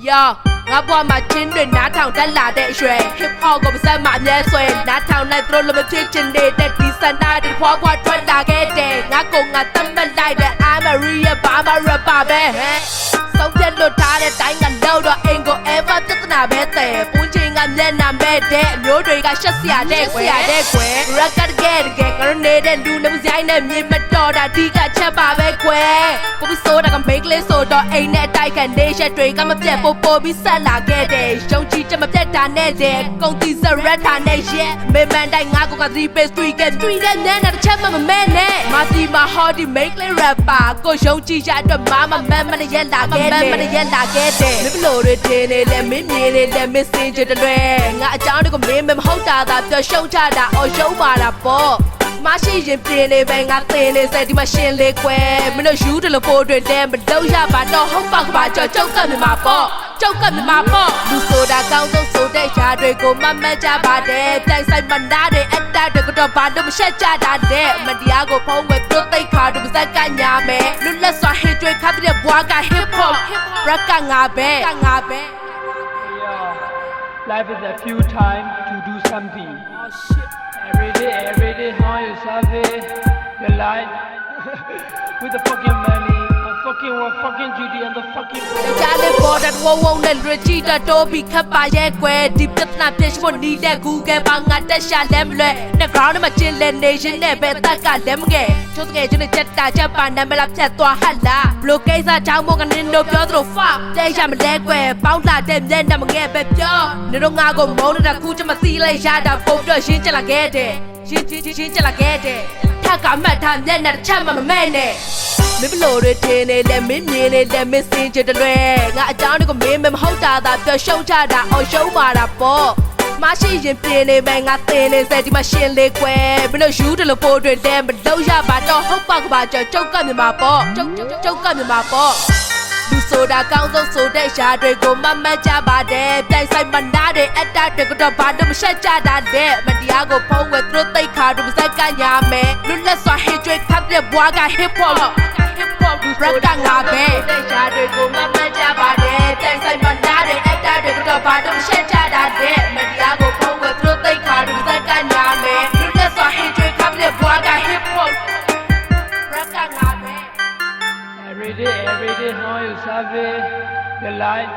Yo ငါဘွားမှာချင်းတွေနားထောင်တက်လာတဲ့အရွယ် hip hop ကိုပါစက်မှာအမြဲဆွဲနားထောင်လိုက်သူတို့လိုမဖြစ်ချင်နေတဲ့ဒီစန္ဒတွေဖွားဖွားထွက်လာခဲ့တယ်ငါကိုငါတတ်မှတ်လိုက်တဲ့ I'm a real Baba rapper ပဲဆုံးဖြတ်လို့ထားတဲ့တိုင်းကလောက်တော့အိမ်ကို ever ပြဿနာပဲတဲ့ပူးချင်းကမျက်နှာမဲ့တဲ့အမျိုးတွေကရှက်စရာတဲ့ကွယ် record တကယ်ကရနေတဲ့လူနဲ့မဆိုင်နဲ့မြေမတော်တာဒီကချက်ပါပဲကွယ်ကိုပြီးဆိုတာက make လေးဆိုတော့အိမ်နဲ့တိုက်ခံနေရက်တွေကမပြတ်ပို့ပြီးဆက်လာခဲ့တယ်ရုံချီချက်မပြတ်တာနဲ့တဲ့ကုန်တီစရက်တာနဲ့ရဲ့မေမန်တိုင်းငါကိုက3 page 3 get 3တဲ့နဲ့တစ်ချက်မှမမဲနဲ့မာစီမာဟောဒီ make လေး rapper ကိုရုံချီရအတွက်မမနဲ့ရက်လာခဲ့တယ်မင်းဘလို့တွေတင်နေလဲမင်းမြင်နေလဲ messenger တလွဲငါအကြောင်းတွေကိုမင်းမဟုတ်တာသာပြောရှုံချတာအော်ရှုံးပါတာပေါ့မရှိရင်ပြင်းနေပဲငါတင်နေစဲဒီမှာရှင်းလေးကွယ်မင်းတို့ယူတယ်လို့ပို့တွေတဲမတော့ရပါတော့ဟုတ်ပါကပါကြောက်ကမြမှာပေါ့လူဆိုတာကောင်းဆုံးဆိုတဲ့ຢာတွေကိုမမှတ်ကြပါတယ်ပြိုင်ဆိုင်မနာတဲ့အတ္တတွေကတော့ဘာလို့မရှက်ကြတာတဲ့မတရားကိုဖုံးဝဲသူသိခါတို့ပါစက်ကညာမယ်လွတ်လပ်စွာဟစ်တွေခတ်တဲ့ဘွားက hip hop rap ကငါပဲ Life is a few time to do something. Oh shit. Every day, how you survey your life with the fucking money, fucking Judy and the fucking. Charlie border wow and Regina Toby ခပ်ပါရဲ့ကွယ်ဒီပြဿနာပြည့်ဖို့နေတဲ့ Google ဘာငါတက်ရှာလဲမလွယ် The ground မှာကျင်းလဲ nation နဲ့ပဲတက်ကလဲမငယ်ချိုးတကယ်ချင်းနဲ့ချက်တာချက်ပါနာမလားဖြတ်သွားဟတ်လားဘလို့ကိစ္စချောင်းမို့ကနင်းတို့ပြောသလို fuck တဲရမလဲကွယ်ပေါင်းလာတဲ့မျက်နှာမငယ်ပဲပြောနေတော့ငါကိုမုန်းနေတာခုချက်မသိလိုက်ရတာပုံပြရှင်းချလာခဲ့တယ်ရှင်းချလာခဲ့တယ်ထက်ကမှတ်ထားမျက်နှာတစ်ချက်မှမမဲ့နဲ့မင်းဘလို့တွေထင်းနေလဲမင်းမြင်နေလဲ messenger တလွဲငါအကြောင်းတွေကိုမင်းမဟုတ်တာသာပြောရှုံးချတာအော်ရှုံးပါတာပေါ့မရှိရင်ပြင်းနေပဲငါတင်နေစဲဒီမှာရှင်းလေးကွယ်မင်းတို့ယူတယ်လို့ပို့တွေတဲမလို့ရပါတော့ဟုတ်ပါကပါကြောက်ကမြမှာပေါ့လူဆိုတာကောင်းဆုံးဆိုတဲ့ຢာတွေကိုမမှတ်ကြပါတယ်ပြိုင်ဆိုင်မနာတဲ့အတ္တတွေကတော့ဘာလို့မရှက်ကြတာတဲ့မတရားကိုဖုံးဝဲသူတို့သိခါတို့ပါစက်ကညာမယ်လွတ်လပ်စွာဟစ်တွေခတ်တဲ့ဘွားက hip hop rap ကငါပဲတဲ့ຢာတွေကိုမမှတ်ကြပါတယ်ပြိုင်ဆိုင်မနာတဲ့အတ္တတွေကတော့ဘာလို့မရှက်ကြတာတဲ့မတရားကိုဖုံးဝဲသူတို့သိခါတို့ပါစက်ကညာမယ်လွတ်လပ်စွာဟစ်တွေခတ်တဲ့ဘွားက hip hop rap ကငါပဲ Every day, how you survey your life